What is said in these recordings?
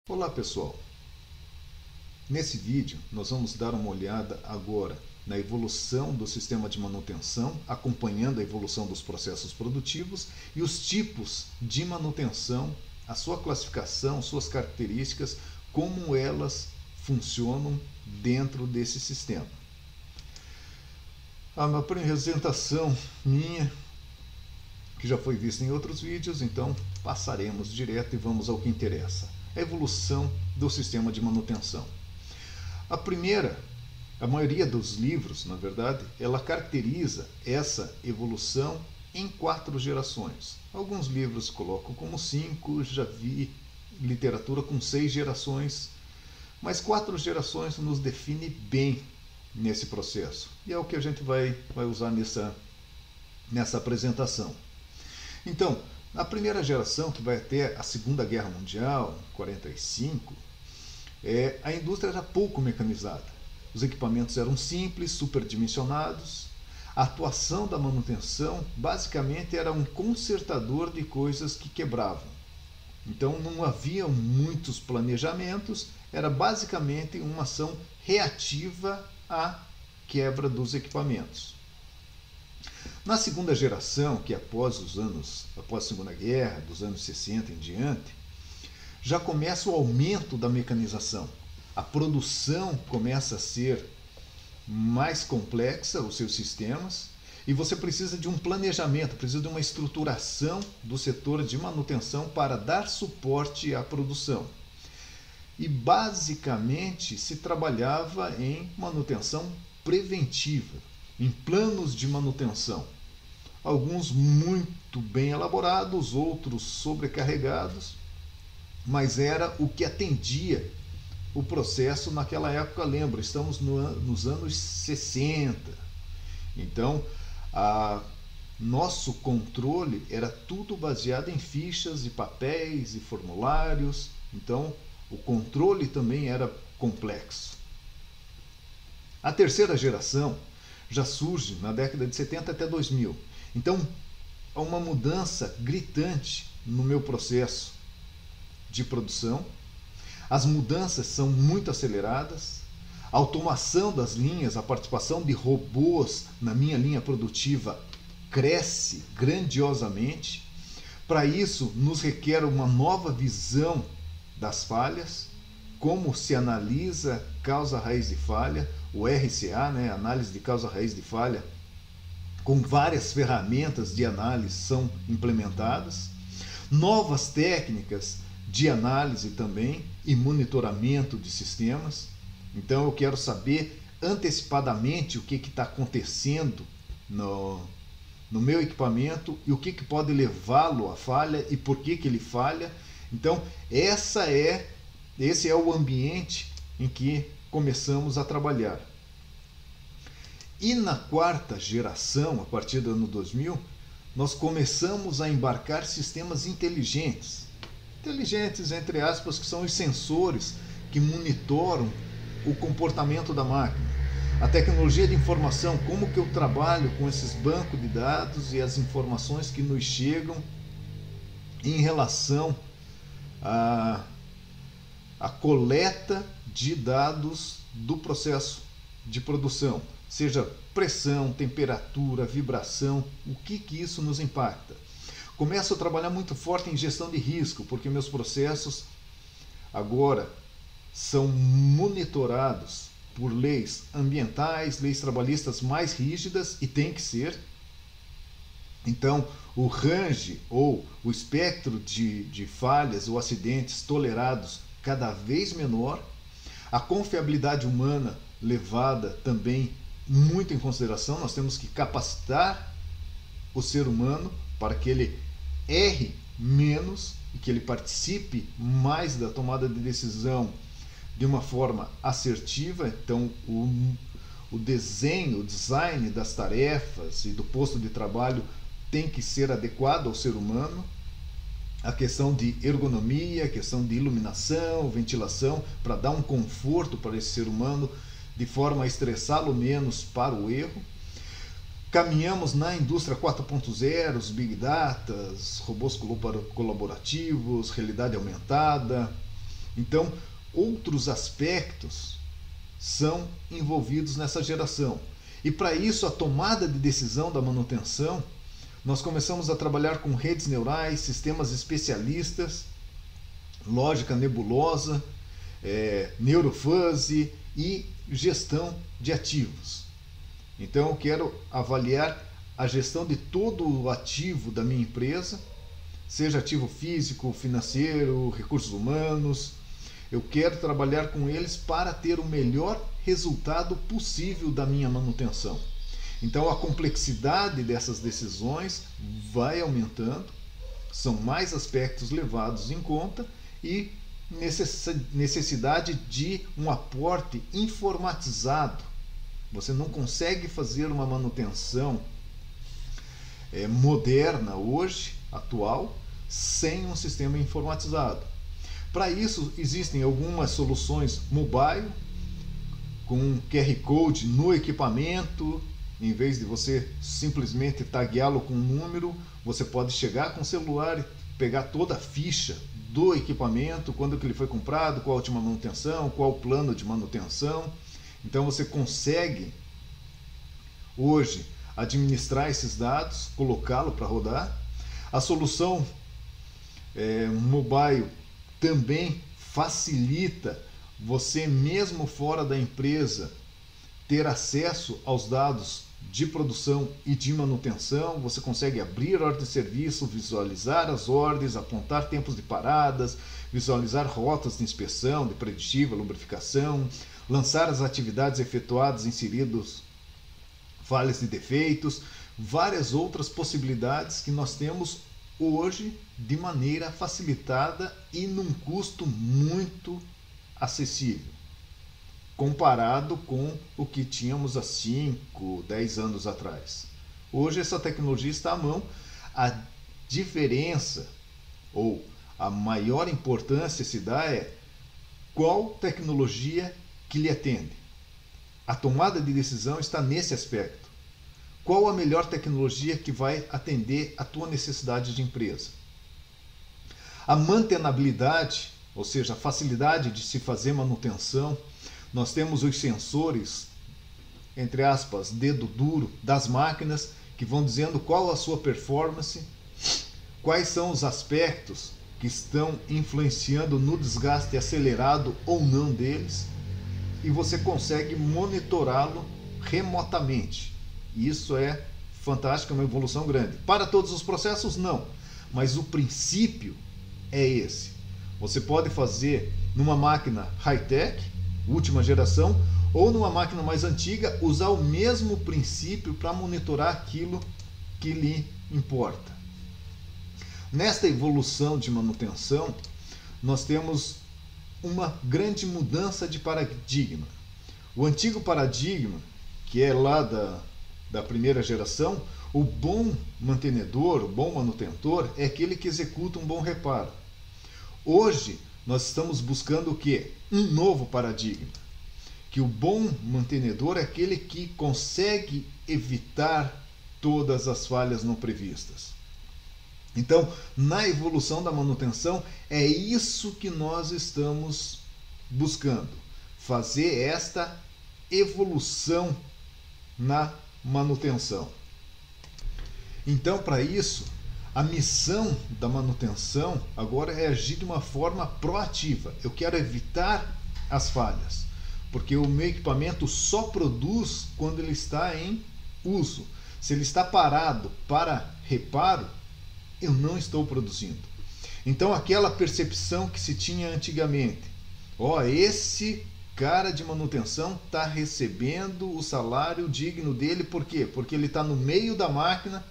Olá pessoal, nesse vídeo nós vamos dar uma olhada agora na evolução do sistema de manutenção, acompanhando a evolução dos processos produtivos e os tipos de manutenção, a sua classificação, suas características, como elas funcionam dentro desse sistema. A apresentação minha, que já foi vista em outros vídeos, então passaremos direto e vamos ao que interessa. A evolução do sistema de manutenção. A maioria dos livros, na verdade, ela caracteriza essa evolução em 4 gerações. Alguns livros colocam como 5, já vi literatura com 6 gerações, mas 4 gerações nos define bem nesse processo. E é o que a gente vai usar nessa apresentação. Então, na primeira geração, que vai até a Segunda Guerra Mundial, 45, a indústria era pouco mecanizada. Os equipamentos eram simples, superdimensionados. A atuação da manutenção, basicamente, era um consertador de coisas que quebravam. Então, não havia muitos planejamentos, era basicamente uma ação reativa à quebra dos equipamentos. Na segunda geração, que é após a Segunda Guerra, dos anos 60 em diante, já começa o aumento da mecanização. A produção começa a ser mais complexa, os seus sistemas, e você precisa de um planejamento, precisa de uma estruturação do setor de manutenção para dar suporte à produção. E basicamente se trabalhava em manutenção preventiva, em planos de manutenção. Alguns muito bem elaborados, outros sobrecarregados, mas era o que atendia o processo naquela época. Lembra, estamos nos anos 60. Então, nosso controle era tudo baseado em fichas e papéis e formulários. Então, o controle também era complexo. A terceira geração já surge na década de 70 até 2000. Então, há uma mudança gritante no meu processo de produção. As mudanças são muito aceleradas. A automação das linhas, a participação de robôs na minha linha produtiva cresce grandiosamente. Para isso, nos requer uma nova visão das falhas, como se analisa causa-raiz de falha, o RCA, análise de causa-raiz de falha, com várias ferramentas de análise são implementadas, novas técnicas de análise também e monitoramento de sistemas. Então eu quero saber antecipadamente o que está acontecendo no meu equipamento e o que pode levá-lo à falha e por que ele falha. Então esse é o ambiente em que começamos a trabalhar. E na quarta geração, a partir do ano 2000, nós começamos a embarcar sistemas inteligentes. Inteligentes, entre aspas, que são os sensores que monitoram o comportamento da máquina. A tecnologia de informação, como que eu trabalho com esses bancos de dados e as informações que nos chegam em relação à coleta de dados do processo de produção. Seja pressão, temperatura, vibração, o que isso nos impacta. Começo a trabalhar muito forte em gestão de risco, porque meus processos agora são monitorados por leis ambientais, leis trabalhistas mais rígidas, e tem que ser. Então, o range ou o espectro de falhas ou acidentes tolerados cada vez menor, a confiabilidade humana levada também muito em consideração. Nós temos que capacitar o ser humano para que ele erre menos e que ele participe mais da tomada de decisão de uma forma assertiva. Então, o design das tarefas e do posto de trabalho tem que ser adequado ao ser humano. A questão de ergonomia, a questão de iluminação, ventilação, para dar um conforto para esse ser humano, de forma a estressá-lo menos para o erro. Caminhamos na indústria 4.0, os Big Data, robôs colaborativos, realidade aumentada, Então, outros aspectos são envolvidos nessa geração. E para isso, a tomada de decisão da manutenção, nós começamos a trabalhar com redes neurais, sistemas especialistas, lógica nebulosa, neurofuzzy e gestão de ativos. Então eu quero avaliar a gestão de todo o ativo da minha empresa, seja ativo físico, financeiro, recursos humanos. Eu quero trabalhar com eles para ter o melhor resultado possível da minha manutenção. Então a complexidade dessas decisões vai aumentando, são mais aspectos levados em conta e necessidade de um aporte informatizado. Você não consegue fazer uma manutenção moderna hoje, atual, sem um sistema informatizado. Para isso existem algumas soluções mobile, com QR Code no equipamento. Em vez de você simplesmente tagueá-lo com um número, você pode chegar com o celular e pegar toda a ficha do equipamento, quando que ele foi comprado, qual a última manutenção, qual o plano de manutenção. Então você consegue hoje administrar esses dados, colocá-lo para rodar. A solução mobile também facilita você, mesmo fora da empresa, ter acesso aos dados de produção e de manutenção. Você consegue abrir ordem de serviço, visualizar as ordens, apontar tempos de paradas, visualizar rotas de inspeção, de preditiva, lubrificação, lançar as atividades efetuadas, inseridos falhas de defeitos, várias outras possibilidades que nós temos hoje de maneira facilitada e num custo muito acessível, comparado com o que tínhamos há 5, 10 anos atrás. Hoje essa tecnologia está à mão. A diferença, ou a maior importância se dá qual tecnologia que lhe atende. A tomada de decisão está nesse aspecto. Qual a melhor tecnologia que vai atender a tua necessidade de empresa? A mantenabilidade, ou seja, a facilidade de se fazer manutenção. Nós temos os sensores, entre aspas, dedo duro das máquinas, que vão dizendo qual a sua performance, quais são os aspectos que estão influenciando no desgaste acelerado ou não deles, e você consegue monitorá-lo remotamente. Isso é fantástico, é uma evolução grande. Para todos os processos, não, mas o princípio é esse. Você pode fazer numa máquina high-tech, última geração, ou numa máquina mais antiga, usar o mesmo princípio para monitorar aquilo que lhe importa. Nesta evolução de manutenção, nós temos uma grande mudança de paradigma. O antigo paradigma, que é lá da primeira geração, o bom mantenedor, o bom manutentor, é aquele que executa um bom reparo. Hoje, nós estamos buscando o quê? Um novo paradigma. Que o bom mantenedor é aquele que consegue evitar todas as falhas não previstas. Então, na evolução da manutenção, é isso que nós estamos buscando. Fazer esta evolução na manutenção. Então, para isso, a missão da manutenção agora é agir de uma forma proativa. Eu quero evitar as falhas, porque o meu equipamento só produz quando ele está em uso. Se ele está parado para reparo, eu não estou produzindo. Então aquela percepção que se tinha antigamente, esse cara de manutenção está recebendo o salário digno dele, por quê? Porque ele está no meio da máquina,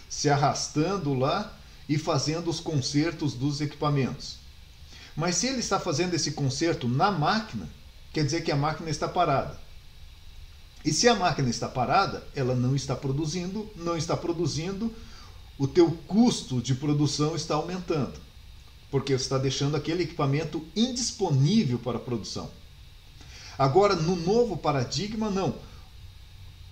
se arrastando lá e fazendo os consertos dos equipamentos. Mas se ele está fazendo esse conserto na máquina, quer dizer que a máquina está parada. E se a máquina está parada, ela não está produzindo, o teu custo de produção está aumentando, porque você está deixando aquele equipamento indisponível para a produção. Agora, no novo paradigma, não.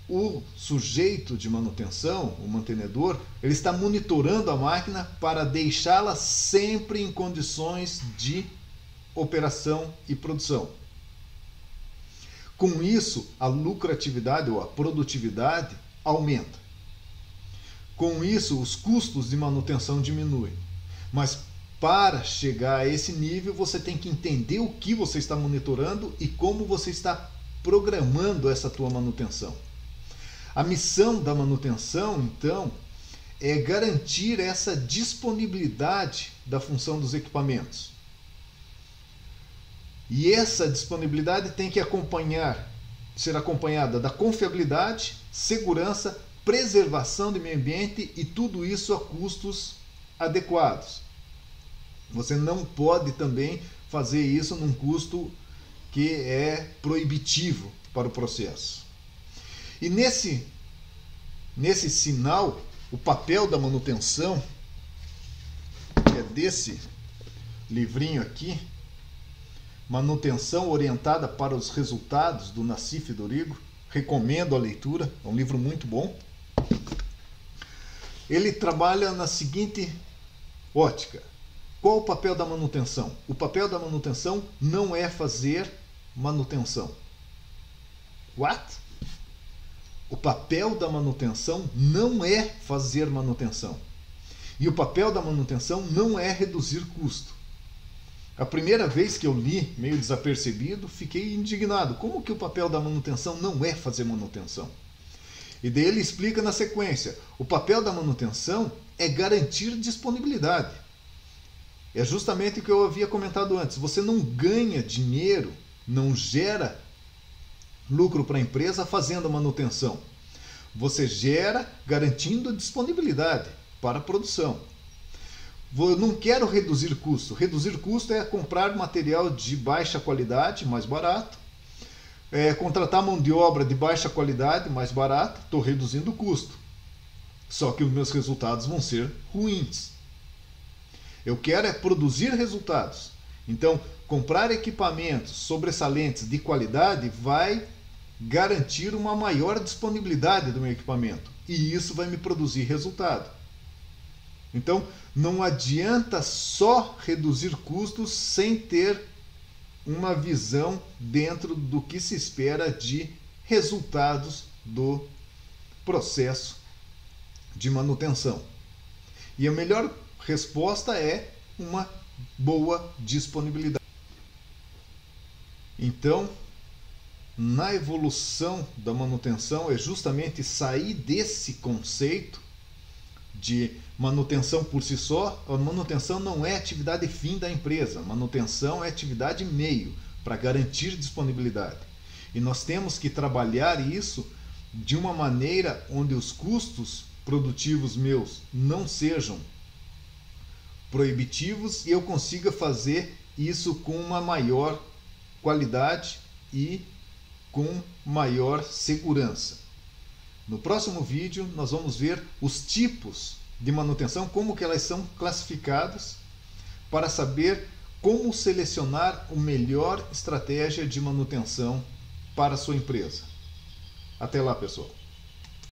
O sujeito de manutenção, o mantenedor, ele está monitorando a máquina para deixá-la sempre em condições de operação e produção. Com isso, a lucratividade ou a produtividade aumenta. Com isso, os custos de manutenção diminuem. Mas para chegar a esse nível, você tem que entender o que você está monitorando e como você está programando essa tua manutenção. A missão da manutenção, então, é garantir essa disponibilidade da função dos equipamentos. E essa disponibilidade tem que ser acompanhada da confiabilidade, segurança, preservação do meio ambiente e tudo isso a custos adequados. Você não pode também fazer isso num custo que é proibitivo para o processo. E nesse sinal, o papel da manutenção, que é desse livrinho aqui, Manutenção Orientada para os Resultados, do Nassif Dorigo, recomendo a leitura, é um livro muito bom. Ele trabalha na seguinte ótica: qual o papel da manutenção? O papel da manutenção não é fazer manutenção. What? O papel da manutenção não é fazer manutenção. E o papel da manutenção não é reduzir custo. A primeira vez que eu li, meio desapercebido, fiquei indignado. Como que o papel da manutenção não é fazer manutenção? E daí ele explica na sequência: o papel da manutenção é garantir disponibilidade. É justamente o que eu havia comentado antes. Você não ganha dinheiro, não gera lucro para a empresa fazendo a manutenção. Você gera garantindo disponibilidade para a produção. Eu não quero reduzir custo. Reduzir custo é comprar material de baixa qualidade, mais barato. Contratar mão de obra de baixa qualidade, mais barato. Estou reduzindo o custo. Só que os meus resultados vão ser ruins. Eu quero produzir resultados. Então, comprar equipamentos sobressalentes de qualidade vai garantir uma maior disponibilidade do meu equipamento. E isso vai me produzir resultado. Então, não adianta só reduzir custos sem ter uma visão dentro do que se espera de resultados do processo de manutenção. E a melhor resposta é uma boa disponibilidade. Então, na evolução da manutenção é justamente sair desse conceito de manutenção por si só. A manutenção não é atividade fim da empresa, a manutenção é atividade meio para garantir disponibilidade. E nós temos que trabalhar isso de uma maneira onde os custos produtivos meus não sejam proibitivos e eu consiga fazer isso com uma maior qualidade e com maior segurança. No próximo vídeo nós vamos ver os tipos de manutenção, como que elas são classificadas, para saber como selecionar a melhor estratégia de manutenção para a sua empresa. Até lá, pessoal!